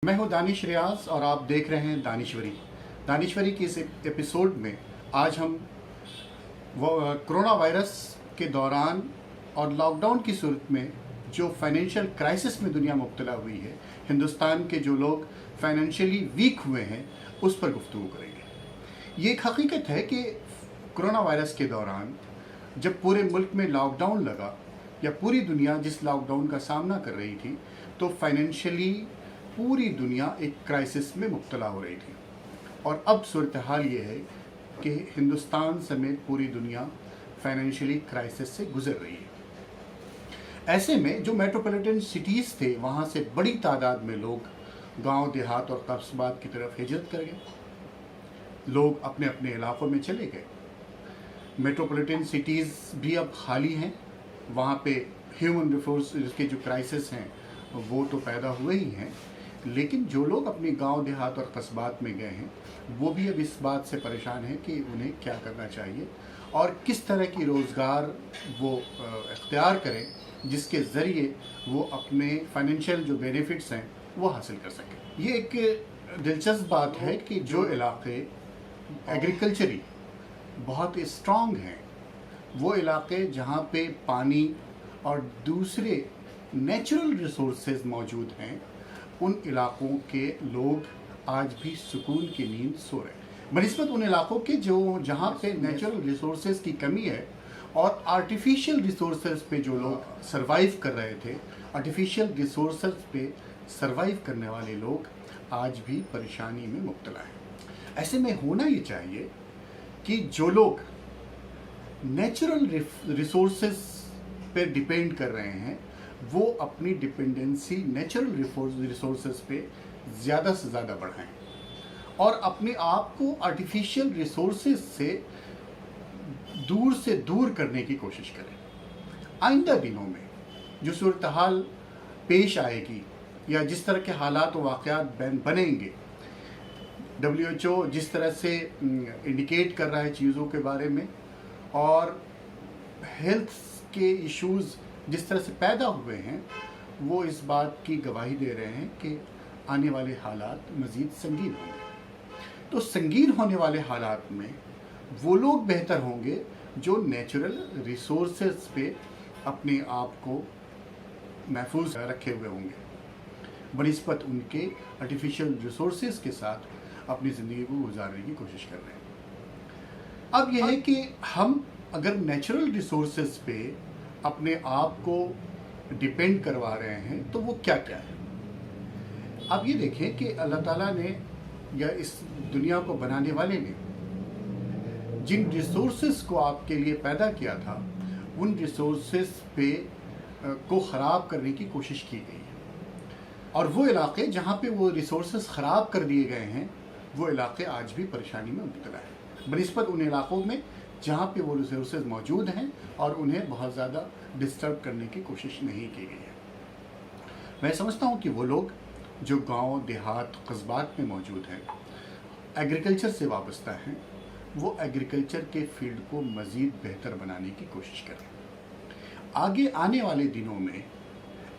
मैं हूं दानिश रियाज और आप देख रहे हैं दानिश्वरी की इस एपिसोड में आज हम कोरोना वायरस के दौरान और लॉकडाउन की सूरत में जो फाइनेंशियल क्राइसिस में दुनिया मुब्तला हुई है, हिंदुस्तान के जो लोग फाइनेंशियली वीक हुए हैं उस पर गुफ्तगू करेंगे। ये एक हकीकत है कि कोरोना वायरस के दौरान जब पूरे मुल्क में लॉकडाउन लगा या पूरी दुनिया जिस लॉकडाउन का सामना कर रही थी, तो फाइनेंशियली पूरी दुनिया एक क्राइसिस में मुब्तला हो रही थी। और अब सूरत हाल ये है कि हिंदुस्तान समेत पूरी दुनिया फाइनेंशियली क्राइसिस से गुजर रही है। ऐसे में जो मेट्रोपॉलिटन सिटीज़ थे, वहाँ से बड़ी तादाद में लोग गांव देहात और कस्बात की तरफ हिजरत कर गए। लोग अपने अपने इलाकों में चले गए। मेट्रोपॉलिटन सिटीज़ भी अब खाली हैं। वहाँ पे ह्यूमन रिसोर्स के जो क्राइसिस हैं वो तो पैदा हुए ही हैं, लेकिन जो लोग अपने गांव देहात और कस्बात में गए हैं वो भी अब इस बात से परेशान हैं कि उन्हें क्या करना चाहिए और किस तरह की रोज़गार वो इख्तियार करें जिसके ज़रिए वो अपने फाइनेंशियल जो बेनिफिट्स हैं वो हासिल कर सकें। ये एक दिलचस्प बात है कि जो इलाके एग्रीकल्चरी बहुत स्ट्रॉन्ग हैं, वो इलाके जहाँ पे पानी और दूसरे नेचुरल रिसोर्सेज मौजूद हैं, उन इलाकों के लोग आज भी सुकून की नींद सो रहे हैं, बनिस्बत उन इलाकों के जहाँ पे नेचुरल रिसोर्सेज की कमी है और आर्टिफिशियल रिसोर्सेज पे जो लोग सरवाइव कर रहे थे। आर्टिफिशियल रिसोर्सेज पे सरवाइव करने वाले लोग आज भी परेशानी में मुब्तला हैं। ऐसे में होना ये चाहिए कि जो लोग नेचुरल रिसोर्सेज पे डिपेंड कर रहे हैं वो अपनी डिपेंडेंसी नेचुरल रिसोर्सेज पे ज़्यादा से ज़्यादा बढ़ाएं और अपने आप को आर्टिफिशियल रिसोर्सेज से दूर करने की कोशिश करें। आइंदा दिनों में जो सूरत हाल पेश आएगी या जिस तरह के हालात व वाक़यात बनेंगे, WHO जिस तरह से इंडिकेट कर रहा है चीज़ों के बारे में और हेल्थ के इश्यूज़ जिस तरह से पैदा हुए हैं, वो इस बात की गवाही दे रहे हैं कि आने वाले हालात मज़ीद संगीन होंगे। तो संगीन होने वाले हालात में वो लोग बेहतर होंगे जो नेचुरल रिसोर्सेज पे अपने आप को महफूज रखे हुए होंगे, बनिस्बत उनके आर्टिफिशियल रिसोर्सेज के साथ अपनी ज़िंदगी को गुजारने की कोशिश कर रहे हैं। अब यह है कि हम अगर नेचुरल रिसोर्सेज पे अपने आप को डिपेंड करवा रहे हैं तो वो क्या क्या है। आप ये देखें कि अल्लाह ताला ने या इस दुनिया को बनाने वाले ने जिन रिसोर्सेज को आपके लिए पैदा किया था, उन रिसोर्सेज पे को ख़राब करने की कोशिश की गई है। और वो इलाके जहाँ पे वो रिसोर्सेज ख़राब कर दिए गए हैं, वो इलाके आज भी परेशानी में मुब्तला है, बनिस्बत उन इलाकों में जहाँ पे वो रिसोर्सेज मौजूद हैं और उन्हें बहुत ज़्यादा डिस्टर्ब करने की कोशिश नहीं की गई है। मैं समझता हूँ कि वो लोग जो गांव देहात कस्बात में मौजूद हैं, एग्रीकल्चर से वाबस्ता हैं, वो एग्रीकल्चर के फील्ड को मज़ीद बेहतर बनाने की कोशिश करें। आगे आने वाले दिनों में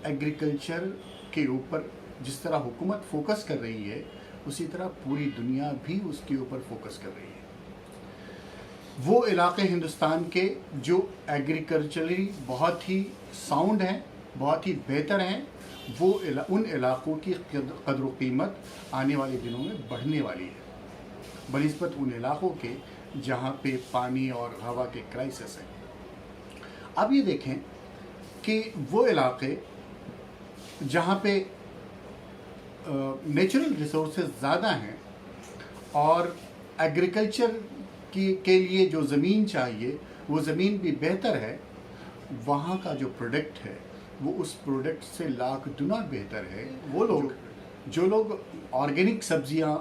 एग्रीकल्चर के ऊपर जिस तरह हुकूमत फोकस कर रही है, उसी तरह पूरी दुनिया भी उसके ऊपर फोकस कर रही है। वो इलाके हिंदुस्तान के जो एग्रीकल्चरली बहुत ही साउंड हैं, बहुत ही बेहतर हैं, वो उन इलाकों की कदर व कीमत आने वाले दिनों में बढ़ने वाली है, बनिस्बत उन इलाकों के जहाँ पे पानी और हवा के क्राइसिस हैं। अब ये देखें कि वो इलाके जहाँ पे नेचुरल रिसोर्सेज ज़्यादा हैं और एग्रीकल्चर के लिए जो ज़मीन चाहिए वो ज़मीन भी बेहतर है, वहाँ का जो प्रोडक्ट है वो उस प्रोडक्ट से लाख गुना बेहतर है। वो लोग जो लोग ऑर्गेनिक सब्जियाँ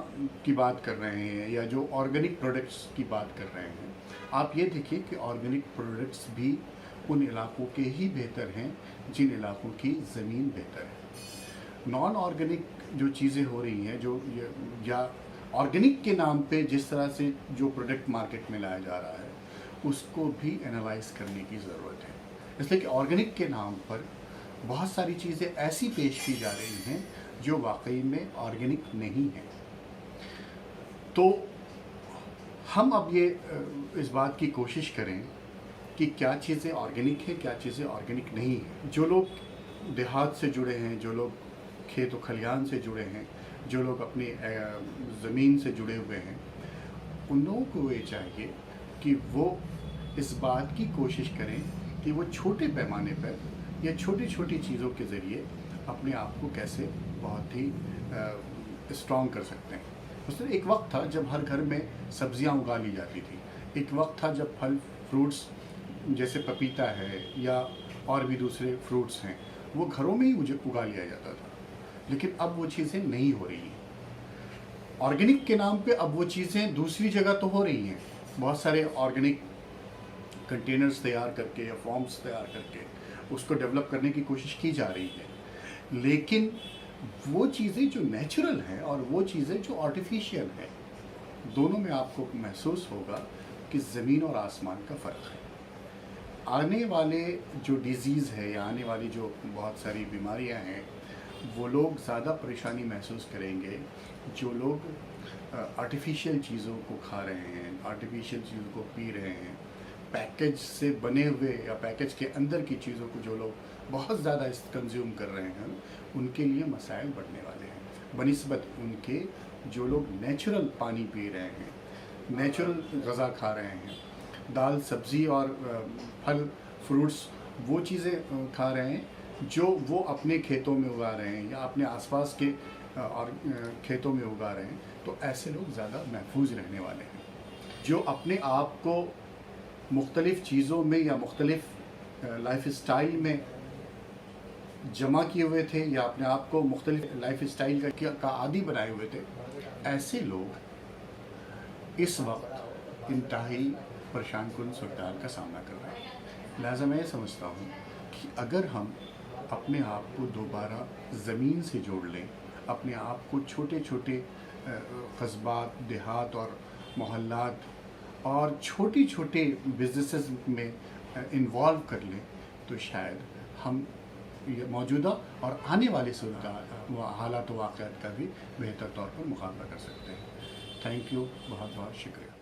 की बात कर रहे हैं या जो ऑर्गेनिक प्रोडक्ट्स की बात कर रहे हैं, आप ये देखिए कि ऑर्गेनिक प्रोडक्ट्स भी उन इलाकों के ही बेहतर हैं जिन इलाकों की ज़मीन बेहतर है। नॉन ऑर्गेनिक जो चीज़ें हो रही हैं, जो या ऑर्गेनिक के नाम पे जिस तरह से जो प्रोडक्ट मार्केट में लाया जा रहा है, उसको भी एनालाइज करने की ज़रूरत है। इसलिए कि ऑर्गेनिक के नाम पर बहुत सारी चीज़ें ऐसी पेश की जा रही हैं جو واقعی میں آرگینک نہیں ہیں۔ تو ہم اب یہ اس بات کی کوشش کریں کہ کیا چیزیں آرگینک ہیں، کیا چیزیں آرگینک نہیں ہیں۔ جو لوگ دیہات سے جڑے ہیں، جو لوگ کھیت و کھلیان سے جڑے ہیں، جو لوگ اپنی زمین سے جڑے ہوئے ہیں، ان لوگوں کو یہ چاہیے کہ وہ اس بات کی کوشش کریں کہ وہ چھوٹے پیمانے پر یا چھوٹی چھوٹی چیزوں کے ذریعے اپنے آپ کو کیسے بہت ہی اسٹرانگ کر سکتے ہیں۔ اس میں ایک وقت تھا جب ہر گھر میں سبزیاں اگا لی جاتی تھی، ایک وقت تھا جب پھل فروٹس جیسے پپیتا ہے یا اور بھی دوسرے فروٹس ہیں وہ گھروں میں ہی اگا لیا جاتا تھا، لیکن اب وہ چیزیں نہیں ہو رہی ہیں۔ آرگینک کے نام پہ اب وہ چیزیں دوسری جگہ تو ہو رہی ہیں، بہت سارے آرگینک کنٹینرز تیار کر کے یا فارمز تیار کر کے اس کو ڈیولپ کرنے کی کوشش کی جا رہی ہے، لیکن وہ چیزیں جو نیچرل ہیں اور وہ چیزیں جو آرٹیفیشیل ہیں، دونوں میں آپ کو محسوس ہوگا کہ زمین اور آسمان کا فرق ہے۔ آنے والے جو ڈیزیز ہے یا آنے والی جو بہت ساری بیماریاں ہیں وہ لوگ زیادہ پریشانی محسوس کریں گے جو لوگ آرٹیفیشیل چیزوں کو کھا رہے ہیں، آرٹیفیشیل چیزوں کو پی رہے ہیں، پیکج سے بنے ہوئے یا پیکج کے اندر کی چیزوں کو جو لوگ بہت زیادہ کنزیوم کر رہے ہیں ان کے لیے مسائل بڑھنے والے ہیں بنسبت ان کے جو لوگ نیچرل پانی پی رہے ہیں، نیچرل غذا کھا رہے ہیں، دال سبزی اور پھل فروٹس وہ چیزیں کھا رہے ہیں جو وہ اپنے کھیتوں میں اگا رہے ہیں یا اپنے آس پاس کے اور کھیتوں میں اگا رہے ہیں، تو ایسے لوگ زیادہ محفوظ رہنے والے ہیں۔ جو اپنے آپ کو مختلف چیزوں میں یا مختلف لائف اسٹائل میں جمع کیے ہوئے تھے یا اپنے آپ کو مختلف لائف اسٹائل کا عادی بنائے ہوئے تھے، ایسے لوگ اس وقت انتہائی پریشان کن صورتحال کا سامنا کر رہے ہیں۔ لہٰذا میں یہ سمجھتا ہوں کہ اگر ہم اپنے آپ کو دوبارہ زمین سے جوڑ لیں، اپنے آپ کو چھوٹے چھوٹے قصبات، دیہات اور محلات اور چھوٹی چھوٹے بزنسز میں انوالو کر لیں تو شاید ہم موجودہ اور آنے والے حالات و واقعات کا بھی بہتر طور پر مقابلہ کر سکتے ہیں۔ تھینک یو، بہت بہت شکریہ۔